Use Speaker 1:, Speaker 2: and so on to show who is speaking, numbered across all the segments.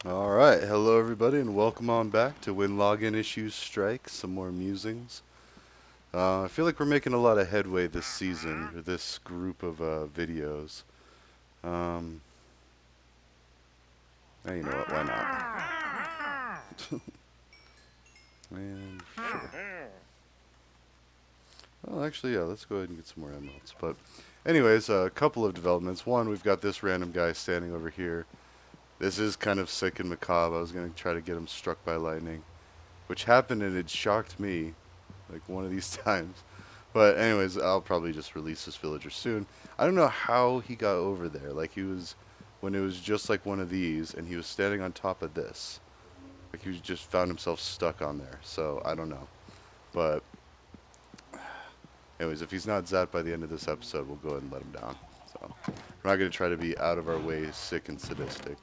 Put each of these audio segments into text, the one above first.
Speaker 1: Alright, hello everybody and welcome on back to When Login Issues Strike, some more musings. I feel like we're making a lot of headway this season, or this group of videos. Um, you know what, why not? And sure. Well, actually, yeah, let's go ahead and get some more emeralds. But anyways, a couple of developments. One, we've got this random guy standing over here. This is kind of sick and macabre. I was going to try to get him struck by lightning, which happened and it shocked me, like one of these times. But anyways, I'll probably just release this villager soon. I don't know how he got over there. Like he was, when it was just like one of these, and he was standing on top of this. Like he was just found himself stuck on there. So I don't know. But anyways, if he's not zapped by the end of this episode, we'll go ahead and let him down. So we're not gonna try to be out of our way, sick and sadistic.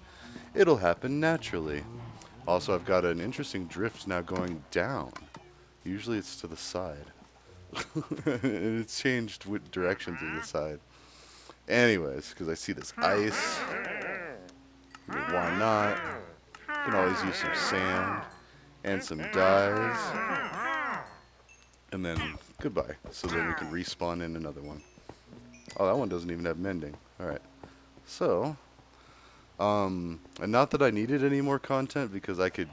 Speaker 1: It'll happen naturally. Also, I've got an interesting drift now going down. Usually it's to the side. And it's changed with direction to the side. Anyways, because I see this ice. I mean, why not? You can always use some sand and some dyes. And then goodbye. So then we can respawn in another one. Oh, that one doesn't even have mending. Alright. So, and not that I needed any more content because I could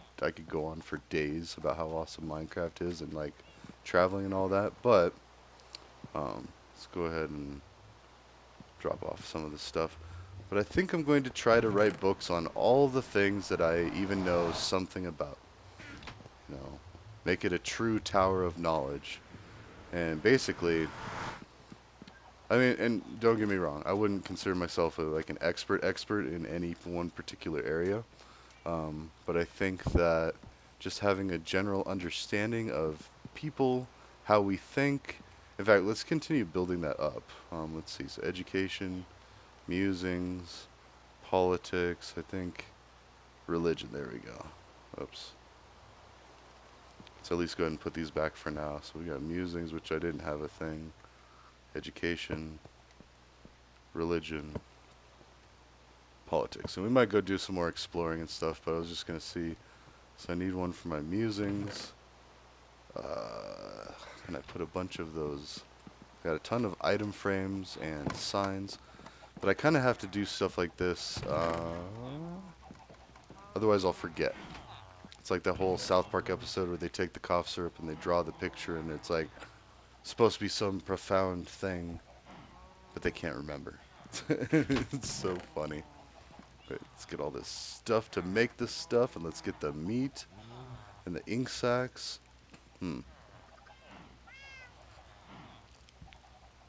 Speaker 1: go on for days about how awesome Minecraft is and like traveling and all that, but let's go ahead and drop off some of the stuff. But I think I'm going to try to write books on all the things that I even know something about. You know, make it a true tower of knowledge. And basically, I mean, and don't get me wrong, I wouldn't consider myself like an expert in any one particular area. But I think that just having a general understanding of people, how we think. In fact, let's continue building that up. Let's see. So education, musings, politics. I think religion. There we go. Oops. So at least go ahead and put these back for now. So we got musings, which I didn't have a thing. Education, religion, politics. And we might go do some more exploring and stuff, but I was just going to see. So I need one for my musings. And I put a bunch of those. Got a ton of item frames and signs. But I kind of have to do stuff like this. Otherwise, I'll forget. It's like the whole South Park episode where they take the cough syrup and they draw the picture, and it's like supposed to be some profound thing, but they can't remember. It's so funny. Wait, let's get all this stuff to make this stuff, and let's get the meat and the ink sacs. Hmm.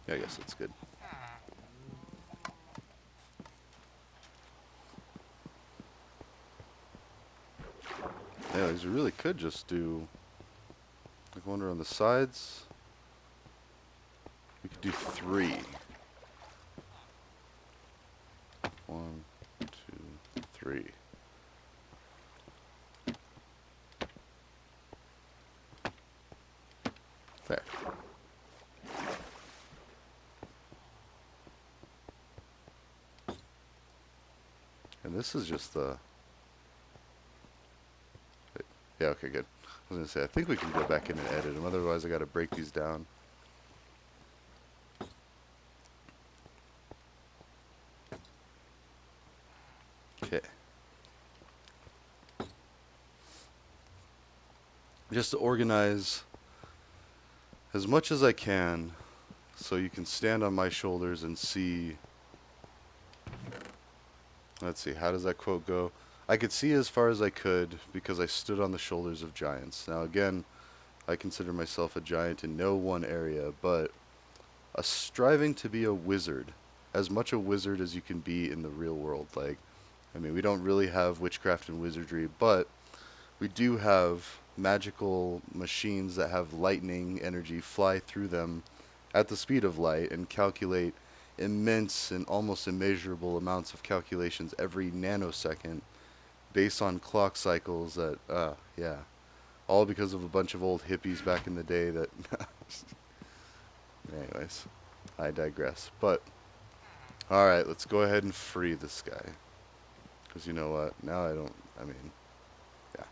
Speaker 1: Yeah, I guess that's good. Anyways, we really could just do like one on the sides. We could do three. One, two, three. There. And this is just the... Yeah, okay, good. I was going to say, I think we can go back in and edit them. Otherwise, I got to break these down. Okay. Just to organize as much as I can so you can stand on my shoulders and see... Let's see, how does that quote go? I could see as far as I could because I stood on the shoulders of giants. Now, again, I consider myself a giant in no one area, but a striving to be a wizard. As much a wizard as you can be in the real world. Like, I mean, we don't really have witchcraft and wizardry, but we do have magical machines that have lightning energy fly through them at the speed of light and calculate immense and almost immeasurable amounts of calculations every nanosecond based on clock cycles that, yeah, all because of a bunch of old hippies back in the day that, anyways, I digress. But, alright, let's go ahead and free this guy. Because you know what? Now I don't. I mean, yeah.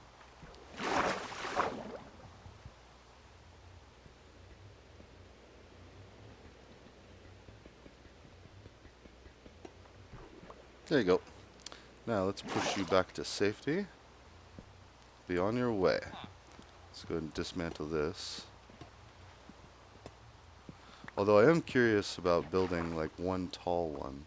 Speaker 1: There you go. Now let's push you back to safety. Be on your way. Let's go ahead and dismantle this. Although I am curious about building like one tall one.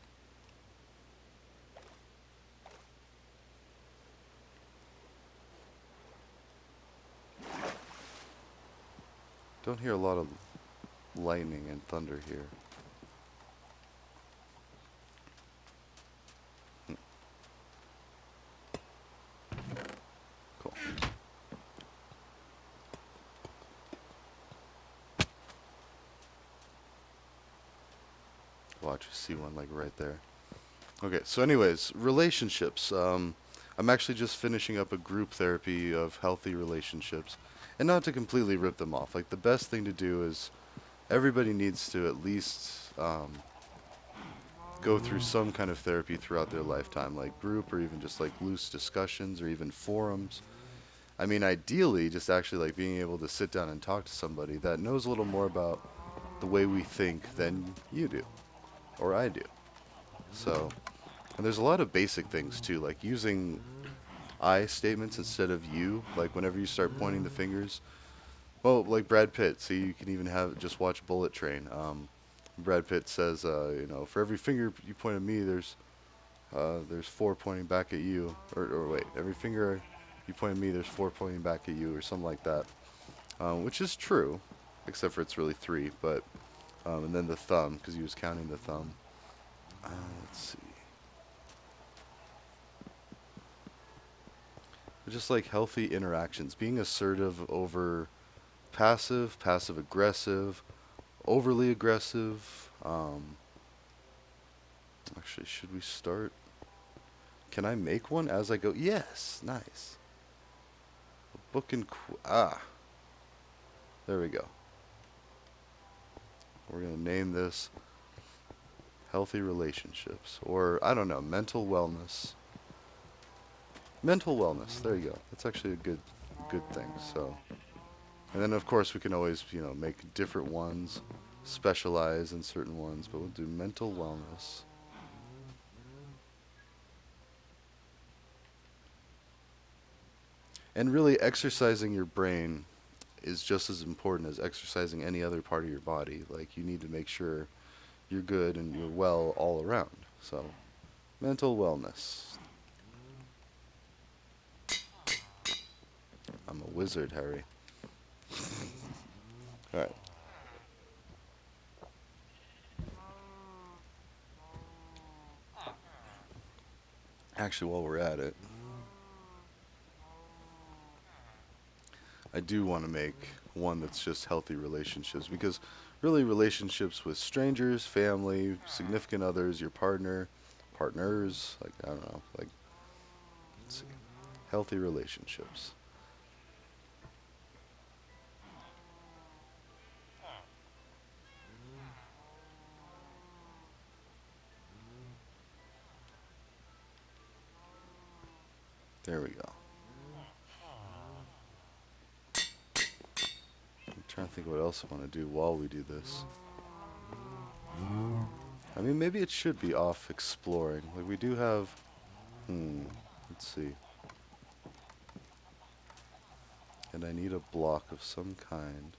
Speaker 1: Don't hear a lot of lightning and thunder here. Hmm, cool. Watch, you see one like right there. Okay, so anyways, relationships. I'm actually just finishing up a group therapy of healthy relationships. And not to completely rip them off. Like the best thing to do is everybody needs to at least go through some kind of therapy throughout their lifetime, like group or even just like loose discussions or even forums. I mean, ideally, just actually like being able to sit down and talk to somebody that knows a little more about the way we think than you do or I do. So, and there's a lot of basic things too, like using I statements instead of you. Like whenever you start pointing the fingers, well, like Brad Pitt. So you can even have just watch Bullet Train. Brad Pitt says, for every finger you point at me, there's four pointing back at you. Or wait, every finger you point at me, there's four pointing back at you, or something like that. Which is true, except for it's really three. But and then the thumb, because he was counting the thumb. Uh, let's see. Just like healthy interactions, being assertive over passive, passive aggressive, overly aggressive. Actually, should we start? Can I make one as I go? Yes, nice. Book and there we go. We're gonna name this healthy relationships, or I don't know, mental wellness. Mental wellness. There you go. That's actually a good thing. So, and then of course we can always make different ones, specialize in certain ones, but we'll do mental wellness. And really exercising your brain is just as important as exercising any other part of your body. Like you need to make sure you're good and you're well all around. So, mental wellness. I'm a wizard, Harry. All right. Actually, while we're at it, I do want to make one that's just healthy relationships because really relationships with strangers, family, significant others, your partner, partners, like I don't know, like let's see, healthy relationships. There we go. I'm trying to think what else I want to do while we do this. I mean, maybe it should be off exploring. Like we do have, hmm, let's see. And I need a block of some kind.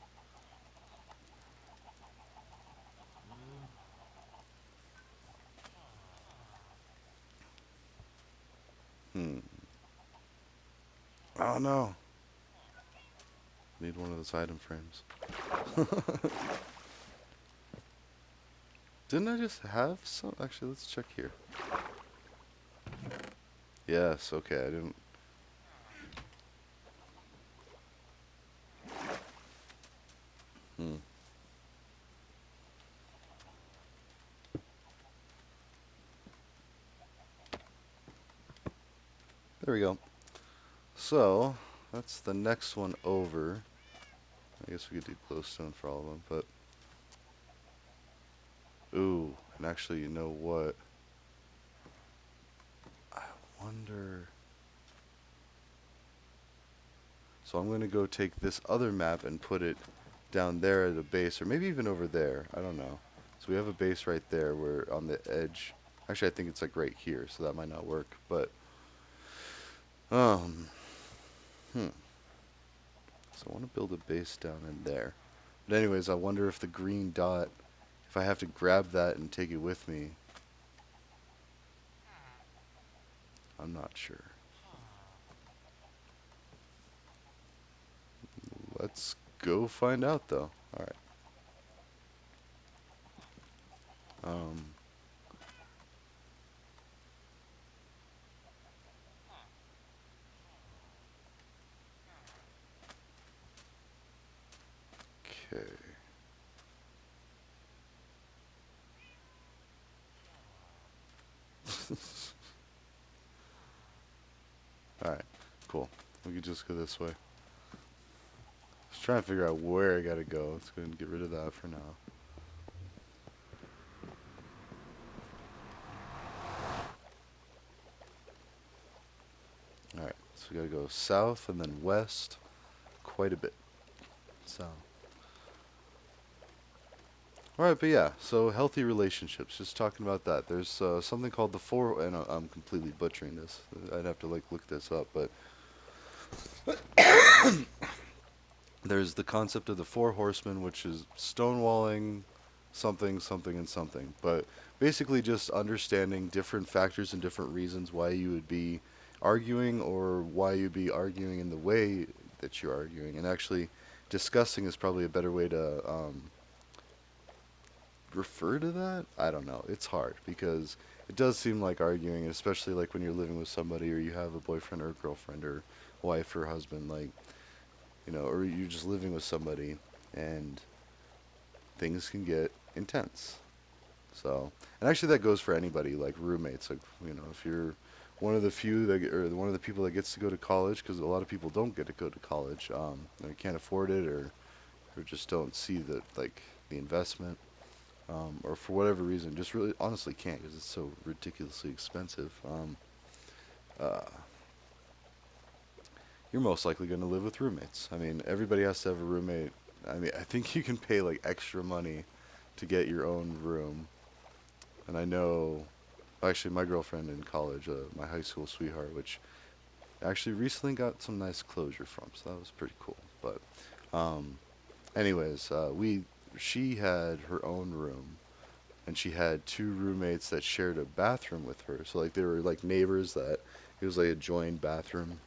Speaker 1: Hmm. Oh no. Need one of those item frames. Didn't I just have some? Actually, let's check here. Yes, okay, I didn't. Hmm. There we go. So, that's the next one over. I guess we could do glowstone for all of them, but. Ooh, and actually, you know what? I wonder. So I'm going to go take this other map and put it down there at a base, or maybe even over there. I don't know. So we have a base right there. We're on the edge. Actually, I think it's like right here, so that might not work. But um, hmm. So I want to build a base down in there. But anyways, I wonder if the green dot, if I have to grab that and take it with me. I'm not sure. Let's go find out though. All right. Um. Okay. All right. Cool. We could just go this way. Just trying to figure out where I gotta go. Let's go ahead and get rid of that for now. All right. So we gotta go south and then west quite a bit. So. All right, but yeah. So healthy relationships. Just talking about that. There's something called the four, and I'm completely butchering this. I'd have to like look this up, but there's the concept of the four horsemen, which is stonewalling, something, something, and something. But basically, just understanding different factors and different reasons why you would be arguing or why you'd be arguing in the way that you're arguing. And actually, discussing is probably a better way to refer to that. I don't know. It's hard because it does seem like arguing, especially like when you're living with somebody or you have a boyfriend or a girlfriend or wife or husband, like, or you're just living with somebody and things can get intense. So, and actually that goes for anybody, like roommates. Like, if you're one of the few that, or one of the people that gets to go to college, because a lot of people don't get to go to college, they can't afford it, or just don't see the investment, or for whatever reason, just really honestly can't because it's so ridiculously expensive. Uh, you're most likely going to live with roommates. I mean, everybody has to have a roommate. I mean, I think you can pay like extra money to get your own room. And I know, actually, my girlfriend in college, my high school sweetheart, which actually recently got some nice closure from, so that was pretty cool. But, anyways, she had her own room, and she had two roommates that shared a bathroom with her. So like they were like neighbors that it was like a joined bathroom.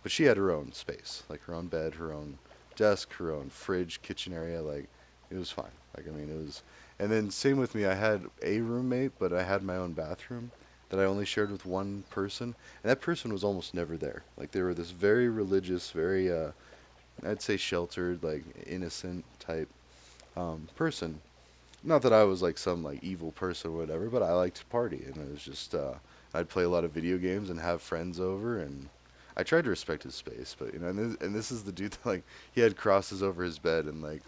Speaker 1: But she had her own space, like her own bed, her own desk, her own fridge, kitchen area. Like it was fine. Like I mean it was. And then same with me. I had a roommate, but I had my own bathroom that I only shared with one person, and that person was almost never there. Like they were this very religious, very I'd say sheltered, like innocent type person. Not that I was like some like evil person or whatever, but I liked to party, and it was just I'd play a lot of video games and have friends over, and I tried to respect his space, but and this is the dude that like he had crosses over his bed, and like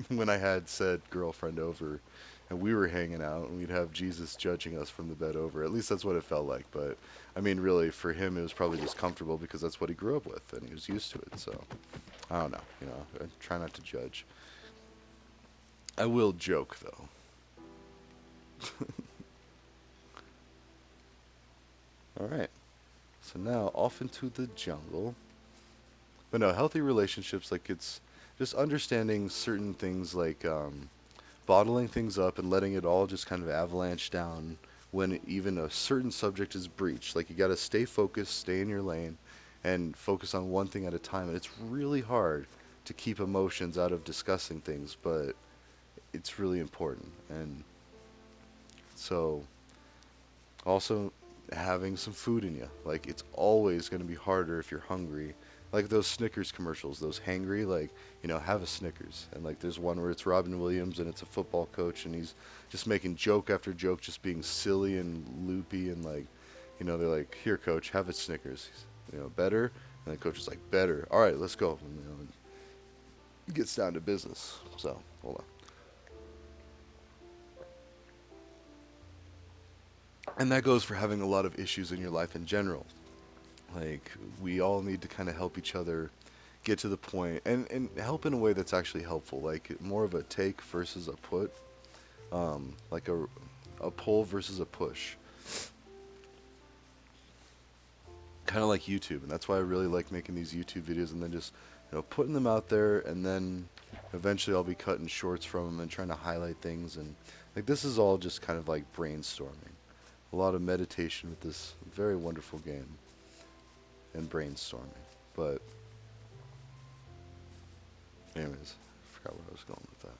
Speaker 1: when I had said girlfriend over, and we were hanging out, and we'd have Jesus judging us from the bed over. At least that's what it felt like, but I mean, really, for him, it was probably just comfortable because that's what he grew up with, and he was used to it. So I don't know, I try not to judge. I will joke though. All right. So now off into the jungle. But no, healthy relationships, like it's just understanding certain things, like bottling things up and letting it all just kind of avalanche down when even a certain subject is breached. Like you got to stay focused, stay in your lane, and focus on one thing at a time. And it's really hard to keep emotions out of discussing things, but it's really important. And so also, having some food in you. Like, it's always going to be harder if you're hungry. Like those Snickers commercials, those hangry, like, have a Snickers. And, like, there's one where it's Robin Williams and it's a football coach and he's just making joke after joke, just being silly and loopy. And, like, they're like, here, coach, have a Snickers. Better? And the coach is like, better. All right, let's go. And, it gets down to business. So, hold And that goes for having a lot of issues in your life in general. Like, we all need to kind of help each other get to the point and help in a way that's actually helpful. Like, more of a take versus a put. Like a pull versus a push. Kind of like YouTube. And that's why I really like making these YouTube videos and then just, putting them out there. And then eventually I'll be cutting shorts from them and trying to highlight things. And, like, this is all just kind of like brainstorming. A lot of meditation with this very wonderful game and brainstorming. But anyways, I forgot where I was going with that.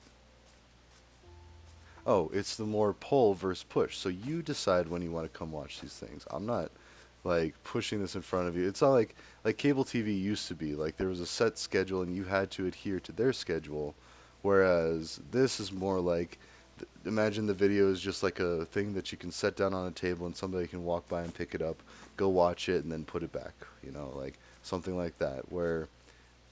Speaker 1: Oh, it's the more pull versus push. So you decide when you want to come watch these things. I'm not like pushing this in front of you. It's not like cable TV used to be. Like there was a set schedule and you had to adhere to their schedule. Whereas this is more like imagine the video is just like a thing that you can set down on a table and somebody can walk by and pick it up, go watch it and then put it back, like something like that where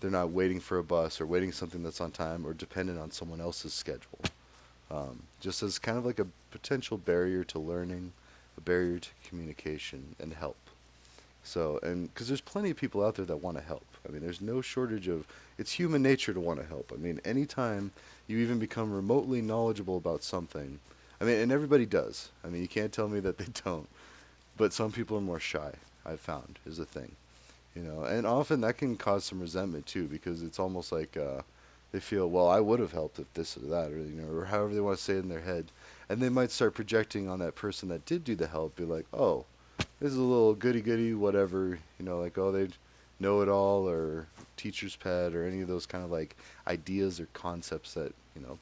Speaker 1: they're not waiting for a bus or waiting something that's on time or dependent on someone else's schedule. Just as kind of like a potential barrier to learning, a barrier to communication and help. So, and because there's plenty of people out there that want to help. I mean, there's no shortage of, it's human nature to want to help. I mean, anytime you even become remotely knowledgeable about something, I mean, and everybody does. I mean, you can't tell me that they don't. But some people are more shy, I've found, is a thing. And often that can cause some resentment too, because it's almost like they feel, well, I would have helped if this or that, or or however they want to say it in their head, and they might start projecting on that person that did do the help, be like, oh, this is a little goody goody, whatever, like oh they know it all, or teacher's pet, or any of those kind of like ideas or concepts that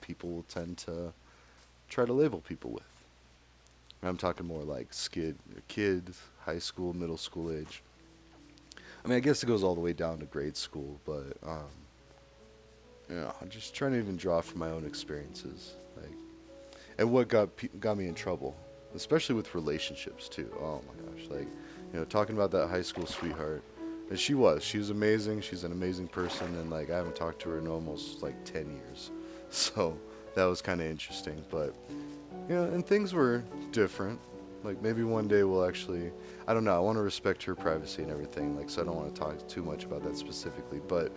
Speaker 1: people will tend to try to label people with. And I'm talking more like kids, high school, middle school age. I mean, I guess it goes all the way down to grade school, but I'm just trying to even draw from my own experiences, like, and what got me in trouble, especially with relationships too. Oh my gosh, like, talking about that high school sweetheart, and she was amazing. She's an amazing person, and like I haven't talked to her in almost like 10 years, so that was kind of interesting. But and things were different. Like maybe one day we'll actually, I don't know. I want to respect her privacy and everything. Like so, I don't want to talk too much about that specifically. But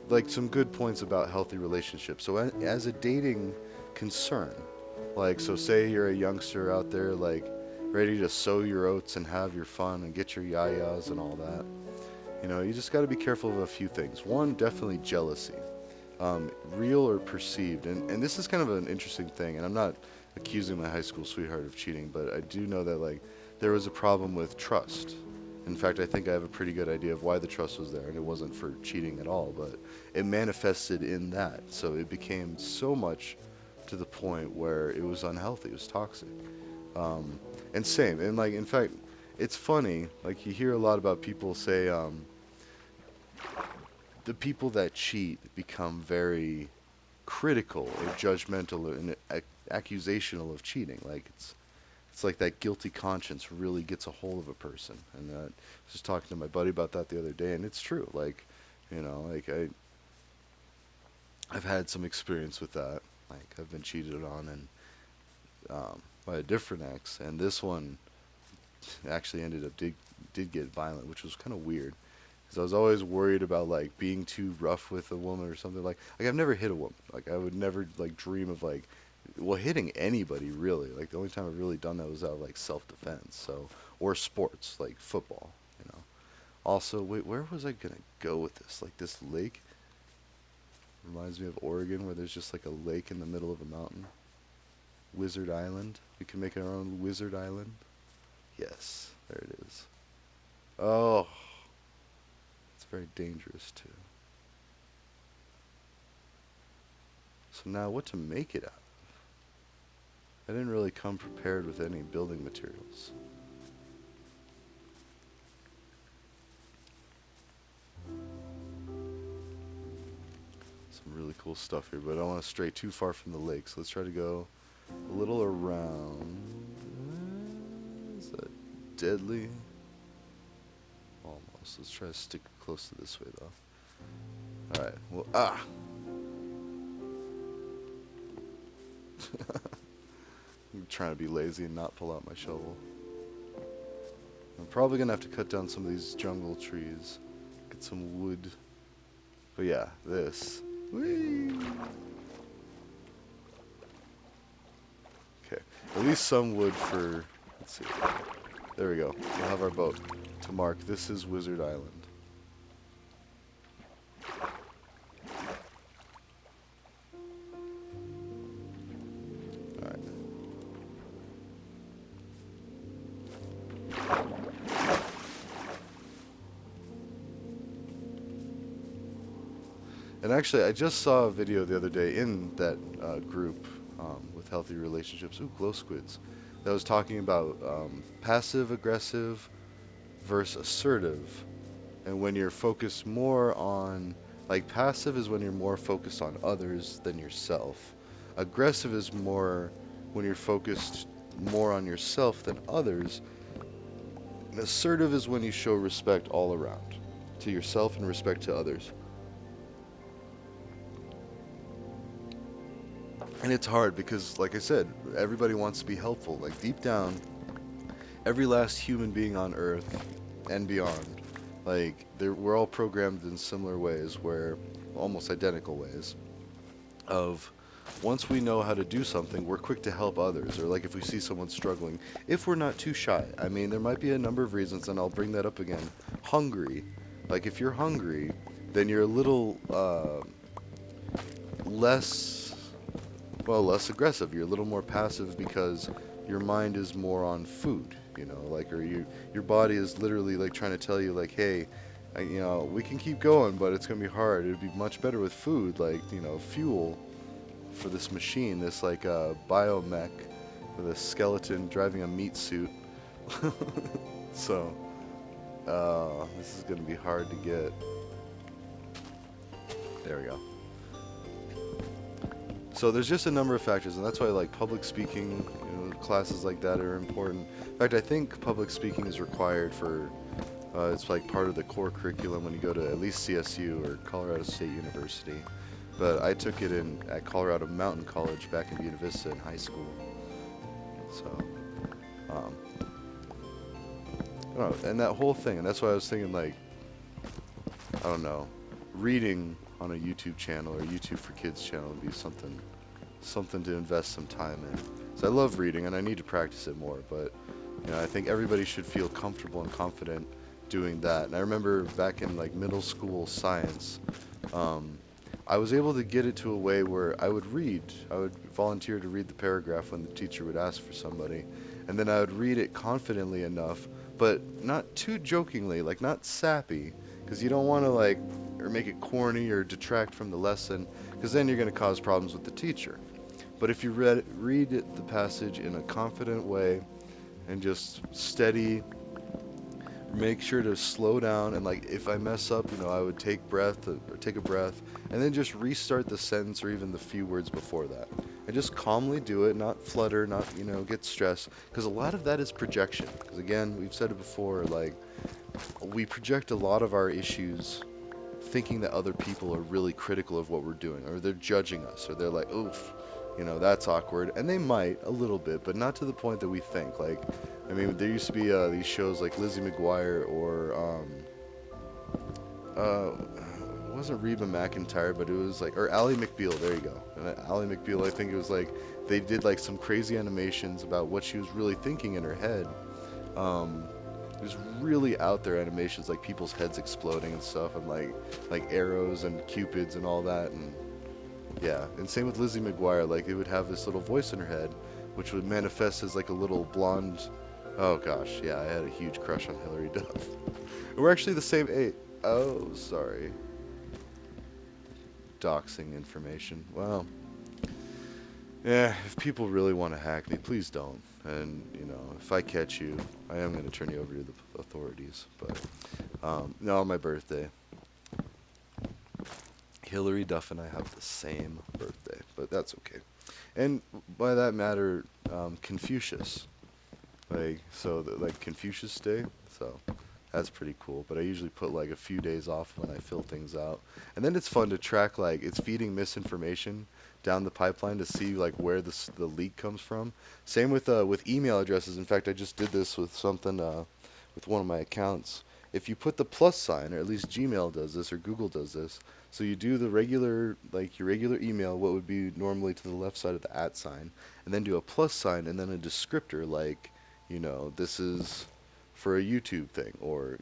Speaker 1: like some good points about healthy relationships. So as a dating concern, like so, say you're a youngster out there, like ready to sow your oats and have your fun and get your yayas and all that. You just got to be careful of a few things. One, definitely jealousy, real or perceived. And this is kind of an interesting thing. And I'm not accusing my high school sweetheart of cheating, but I do know that like there was a problem with trust. In fact, I think I have a pretty good idea of why the trust was there, and it wasn't for cheating at all, but it manifested in that. So it became so much to the point where it was unhealthy, it was toxic. Um, and same, and like in fact, it's funny. Like you hear a lot about people say the people that cheat become very critical or judgmental and accusational of cheating. Like it's like that guilty conscience really gets a hold of a person. And I was just talking to my buddy about that the other day, and it's true. Like, like I've had some experience with that. Like I've been cheated on and by a different ex, and this one actually ended up did get violent, which was kind of weird. Because I was always worried about like being too rough with a woman or something like I've never hit a woman. Like I would never like dream of like well hitting anybody really. Like the only time I've really done that was out of like self-defense. So or sports like football. Also, wait, where was I gonna go with this? Like this lake reminds me of Oregon where there's just like a lake in the middle of a mountain. Wizard Island. We can make our own Wizard Island. Yes, there it is. Oh, it's very dangerous too. So now what to make it out? I didn't really come prepared with any building materials. Some really cool stuff here, but I don't want to stray too far from the lake, so let's try to go a little around. Is that deadly? Almost. Let's try to stick close to this way, though. Alright, well, I'm trying to be lazy and not pull out my shovel. Probably gonna have to cut down some of these jungle trees. Get some wood. But yeah, this. Whee! Okay. At least some wood for. Let's see. There we go. We'll have our boat to mark. This is Wizard Island. Alright. And actually, I just saw a video the other day in that group with healthy relationships. Ooh, glow squids. That was talking about passive aggressive versus assertive. And when you're focused more on, like, passive is when you're more focused on others than yourself. Aggressive is more when you're focused more on yourself than others. And assertive is when you show respect all around to yourself and respect to others. And it's hard because, like I said, everybody wants to be helpful. Like, deep down, every last human being on Earth and beyond, like, we're all programmed in similar ways, where almost identical ways, of once we know how to do something, we're quick to help others. Or, like, if we see someone struggling, if we're not too shy. I mean, there might be a number of reasons, and I'll bring that up again. Hungry. Like, if you're hungry, then you're a little less less aggressive. You're a little more passive because your mind is more on food, like, or your body is literally like trying to tell you, like, hey, we can keep going, but it's gonna be hard. It'd be much better with food, like, fuel for this machine, this like biomech with a skeleton driving a meat suit. So, this is gonna be hard to get. There we go. So there's just a number of factors, and that's why, like, public speaking, classes like that are important. In fact, I think public speaking is required for, it's like part of the core curriculum when you go to at least CSU or Colorado State University. But I took it at Colorado Mountain College back in Buena Vista in high school. So, um, I don't know, and that whole thing, and that's why I was thinking, like, I don't know, reading on a YouTube channel or YouTube for Kids channel would be something to invest some time in. So I love reading and I need to practice it more, but I think everybody should feel comfortable and confident doing that. And I remember back in, like, middle school science, um, I was able to get it to a way where I would volunteer to read the paragraph when the teacher would ask for somebody, and then I would read it confidently enough, but not too jokingly, like, not sappy, because you don't want to, like, or make it corny or detract from the lesson, because then you're going to cause problems with the teacher. But if you read the passage in a confident way and just steady, make sure to slow down, and, like, if I mess up, I would take a breath and then just restart the sentence or even the few words before that. And just calmly do it, not flutter, not, get stressed, because a lot of that is projection. Because again, we've said it before, like, we project a lot of our issues thinking that other people are really critical of what we're doing, or they're judging us, or they're like, oof, that's awkward. And they might, a little bit, but not to the point that we think. Like, I mean, there used to be these shows like Lizzie McGuire, or, it wasn't Reba McEntire, but it was like, or Ally McBeal, there you go. And Ally McBeal, I think it was like, they did like some crazy animations about what she was really thinking in her head. Um, There's really out there animations, like people's heads exploding and stuff, and like arrows and cupids and all that, and yeah. And same with Lizzie McGuire, like, it would have this little voice in her head, which would manifest as like a little blonde. Oh gosh, yeah, I had a huge crush on Hilary Duff. We're actually the same age. Oh, sorry. Doxing information. Well, yeah, if people really want to hack me, please don't. And, if I catch you, I am going to turn you over to the authorities. But, no, on my birthday, Hillary Duff and I have the same birthday, but that's okay. And by that matter, Confucius. Like, so, like, Confucius Day, so that's pretty cool. But I usually put, like, a few days off when I fill things out. And then it's fun to track, like, it's feeding misinformation down the pipeline to see, like, where the leak comes from. Same with email addresses. In fact, I just did this with something, with one of my accounts. If you put the plus sign, or at least Gmail does this, or Google does this, so you do the regular, like your regular email, what would be normally to the left side of the at sign, and then do a plus sign, and then a descriptor like, this is for a YouTube thing, or,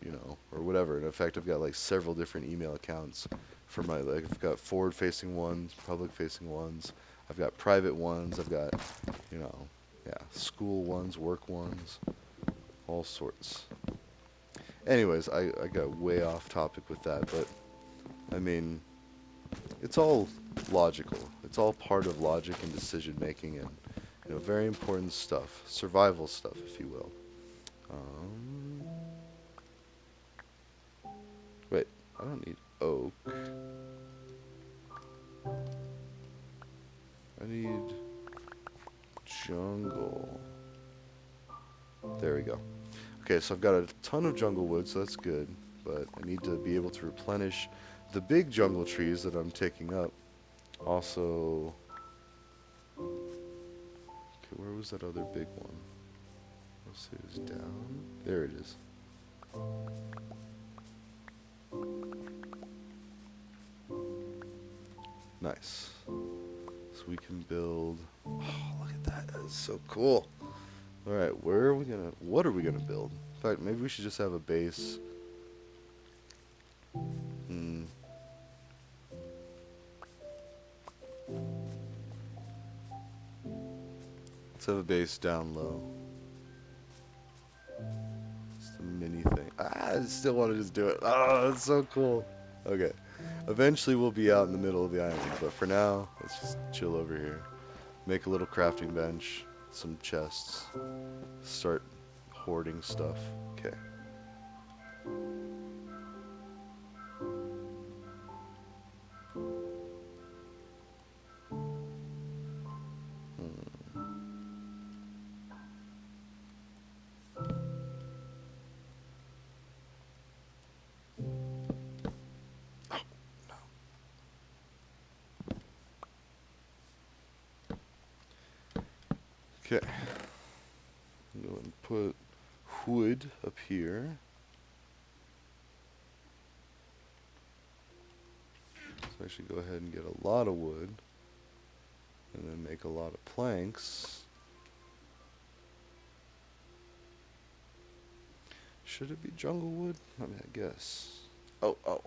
Speaker 1: or whatever. In fact, I've got like several different email accounts for my, like, I've got forward-facing ones, public-facing ones, I've got private ones, I've got, you know, yeah, school ones, work ones, all sorts. Anyways, I got way off topic with that, but I mean, it's all logical. It's all part of logic and decision making and, very important stuff. Survival stuff, if you will. Um, wait, I don't need oak. I need jungle. There we go. Okay, so I've got a ton of jungle wood, so that's good. But I need to be able to replenish the big jungle trees that I'm taking up. Also, okay, where was that other big one? Let's see, it was down. There it is. Nice. So we can build. Oh, look at that. That is so cool. All right, what are we gonna build? In fact, maybe we should just have a base. Hmm. Let's have a base down low. It's the mini thing. Ah, I still want to just do it. Oh, that's so cool. Okay. Eventually we'll be out in the middle of the island, but for now, let's just chill over here. Make a little crafting bench, some chests, start hoarding stuff. Okay. Hmm. Okay. Go and put wood up here. So I should go ahead and get a lot of wood and then make a lot of planks. Should it be jungle wood? I mean, I guess. Oh, oh.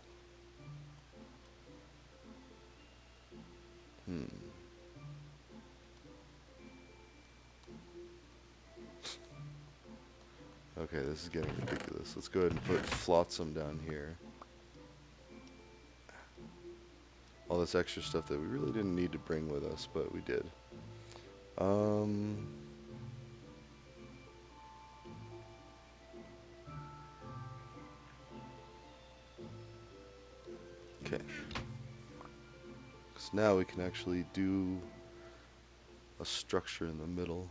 Speaker 1: Hmm. Okay, this is getting ridiculous. Let's go ahead and put flotsam down here. All this extra stuff that we really didn't need to bring with us, but we did. Um. Okay. So now we can actually do a structure in the middle.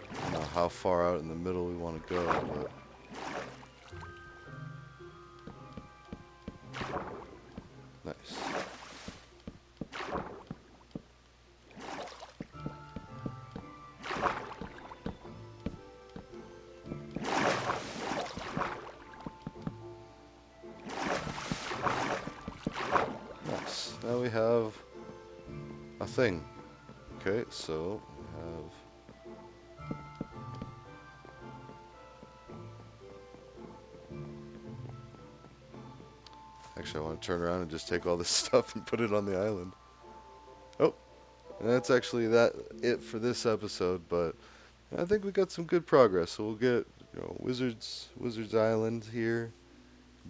Speaker 1: I don't know how far out in the middle we want to go, but nice. Nice. Now we have a thing. Okay, so we have. Actually, I want to turn around and just take all this stuff and put it on the island. Oh, and that's actually it for this episode, but I think we got some good progress. So we'll get, Wizard's Island here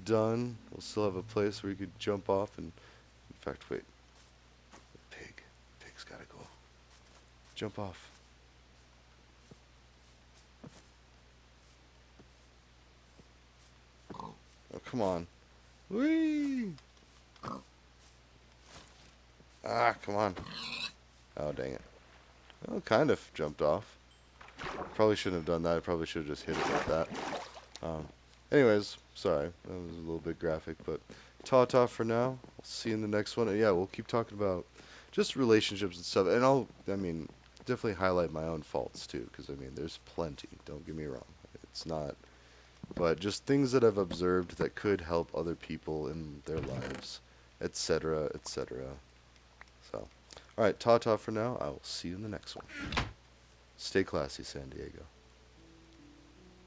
Speaker 1: done. We'll still have a place where you could jump off and, in fact, wait, pig. Pig's gotta go. Jump off. Oh, come on. Whee! Ah, come on. Oh, dang it. Oh, kind of jumped off. Probably shouldn't have done that. I probably should have just hit it like that. Um, anyways, sorry. That was a little bit graphic, but ta-ta for now. I'll see you in the next one. And yeah, we'll keep talking about just relationships and stuff. And I mean, definitely highlight my own faults too, because I mean, there's plenty. Don't get me wrong. It's not, but just things that I've observed that could help other people in their lives, etc., etc. So, all right, ta-ta for now. I will see you in the next one. Stay classy, San Diego.